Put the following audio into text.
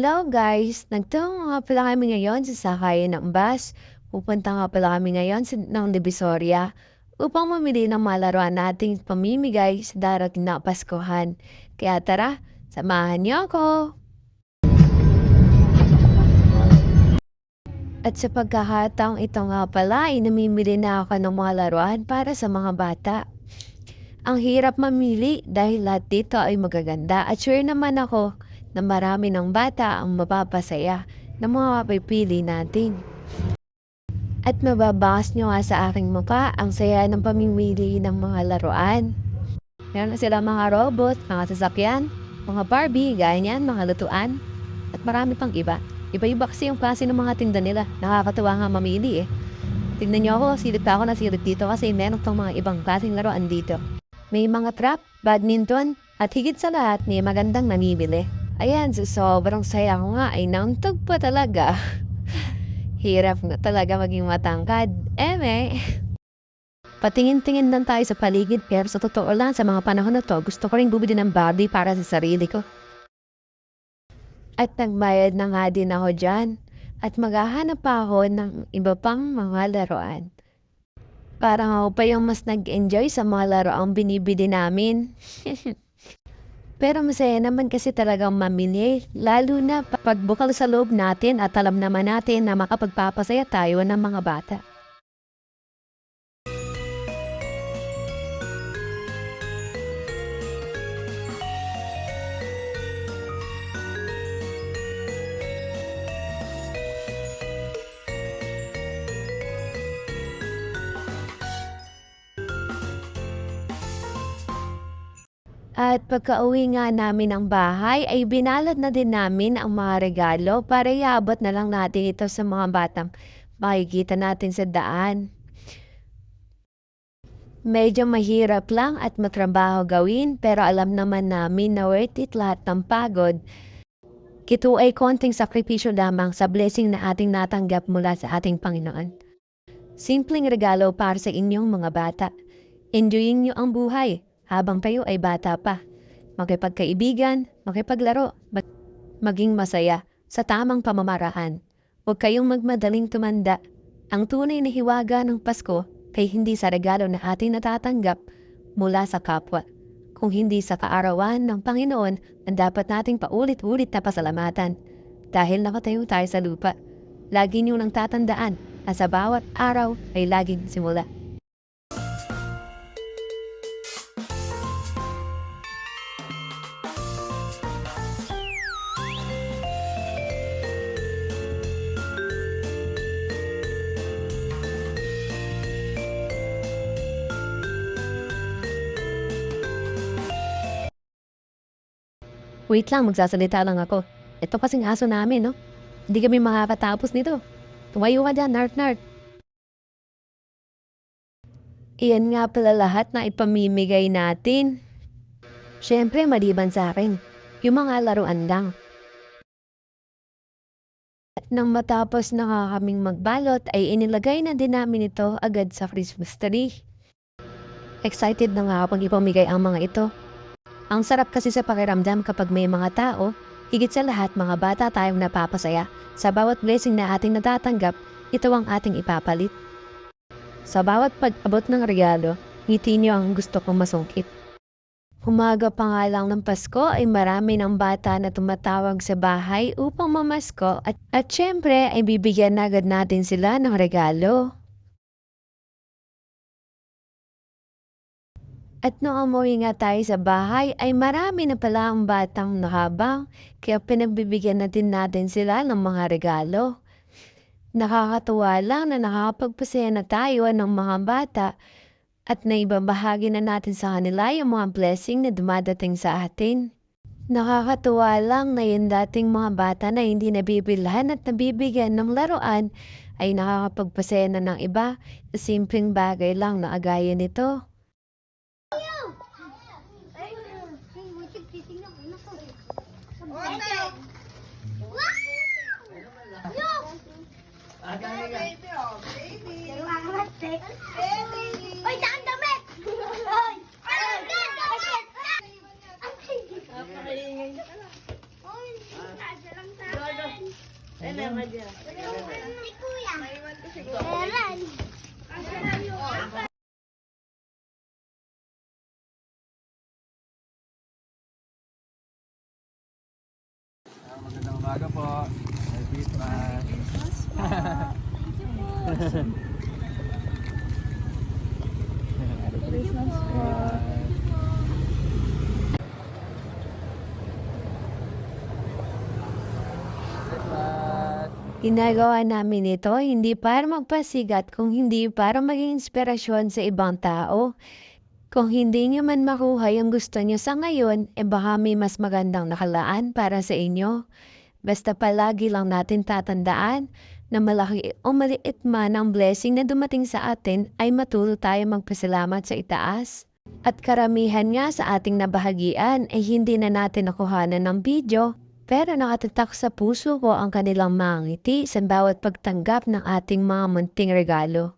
Hello guys! Nagtungo nga pala kami ngayon sa sakayan ng bus. Pupunta nga pala kami ngayon ng Divisoria upang mamili ng mga laruan nating pamimigay sa darating na Paskuhan. Kaya tara, samahan niyo ako! At sa pagkakataong ito nga pala ay namimili na ako ng mga laruan para sa mga bata. Ang hirap mamili dahil lahat dito ay magaganda at sure naman ako na marami ng bata ang mapapasaya ng mga mapipili natin. At mababas nyo nga sa aking mukha ang saya ng pamimili ng mga laruan. Meron na sila mga robot, mga sasakyan, mga Barbie, ganyan, mga lutuan, at marami pang iba. Iba-iba kasi yung klase ng mga tinda nila. Nakakatuwa nga mamili eh. Tignan nyo ako, silip pa ako na silip dito kasi meron pang mga ibang klaseng laruan dito. May mga trap, badminton, at higit sa lahat may magandang namimili. Ayan, sobrang saya ko nga ay nauntog pa talaga. Hirap na talaga maging matangkad. Patingin-tingin lang tayo sa paligid pero sa totoo lang sa mga panahon na to gusto ko rin bumili ng Barbie para sa sarili ko. At nagbayad na nga din ako dyan. At maghahanap pa ako ng iba pang mga laruan. Parang ako pa yung mas nag-enjoy sa mga laruang binibili namin. Pero masaya naman kasi talagang mamili, lalo na pagbukal sa loob natin at alam naman natin na makapagpapasaya tayo ng mga bata. At pagka-uwi nga namin ng bahay ay binalot na din namin ang mga regalo para iabot na lang natin ito sa mga batang makikita natin sa daan. Medyo mahirap lang at matrabaho gawin pero alam naman namin na worth it lahat ng pagod. Ito ay konting sakripisyo lamang sa blessing na ating natanggap mula sa ating Panginoon. Simpleng regalo para sa inyong mga bata. Enjoyin niyo ang buhay habang kayo ay bata pa. Makipagkaibigan, makipaglaro, maging masaya sa tamang pamamaraan. Huwag kayong magmadaling tumanda. Ang tunay na hiwaga ng Pasko ay hindi sa regalo na ating natatanggap mula sa kapwa, kung hindi sa kaarawan ng Panginoon ang dapat nating paulit-ulit na pasalamatan. Dahil nakatayo tayo sa lupa, lagi niyo nang tatandaan na sa bawat araw ay laging simula. Wait lang, magsasalita lang ako. Ito kasing aso namin, no? Hindi kami makakatapos nito. Tumayo ka dyan, nart-nart. Iyan nga pala lahat na ipamimigay natin. Siyempre, maliban sa akin. Yung mga laruan lang. At nang matapos na nga kaming magbalot, ay inilagay na din namin ito agad sa Christmas tree. Excited na nga akong ipamigay ang mga ito. Ang sarap kasi sa pakiramdam kapag may mga tao, higit sa lahat mga bata tayong napapasaya. Sa bawat blessing na ating natatanggap, ito ang ating ipapalit. Sa bawat pag-abot ng regalo, ngiti niyo ang gusto kong masungkit. Umaga pa nga lang ng Pasko ay marami ng bata na tumatawag sa bahay upang mamasko at syempre ay bibigyan agad natin sila ng regalo. At noong umuwi nga tayo sa bahay ay marami na pala ang batang nahabang kaya pinagbibigyan natin sila ng mga regalo. Nakakatuwa lang na nakakapagpasaya na tayo ng mga bata at naibabahagi na natin sa kanila yung mga blessing na dumadating sa atin. Nakakatuwa lang na yung dating mga bata na hindi nabibilhan at nabibigyan ng laruan ay nakakapagpasaya na ng iba sa simpleng bagay lang na agaya nito. Uy, saan damit? Uy! Napakaingay. Uy, nasa lang tayo. Si Kuya. Meron. Magandang umaga po. Merry Christmas. Merry Christmas po. Christmas. Ginagawa namin ito hindi para magpasigat kung hindi para maging inspirasyon sa ibang tao. Kung hindi nyo man makuha yung gusto nyo sa ngayon, baka may mas magandang nakalaan para sa inyo. Basta palagi lang natin tatandaan na malaki o maliit man ang blessing na dumating sa atin ay matuto tayo magpasalamat sa itaas. At karamihan nga sa ating nabahagian ay hindi na natin nakuhanan ng video, pero nakatatak sa puso ko ang kanilang mga ngiti sa bawat pagtanggap ng ating mga munting regalo.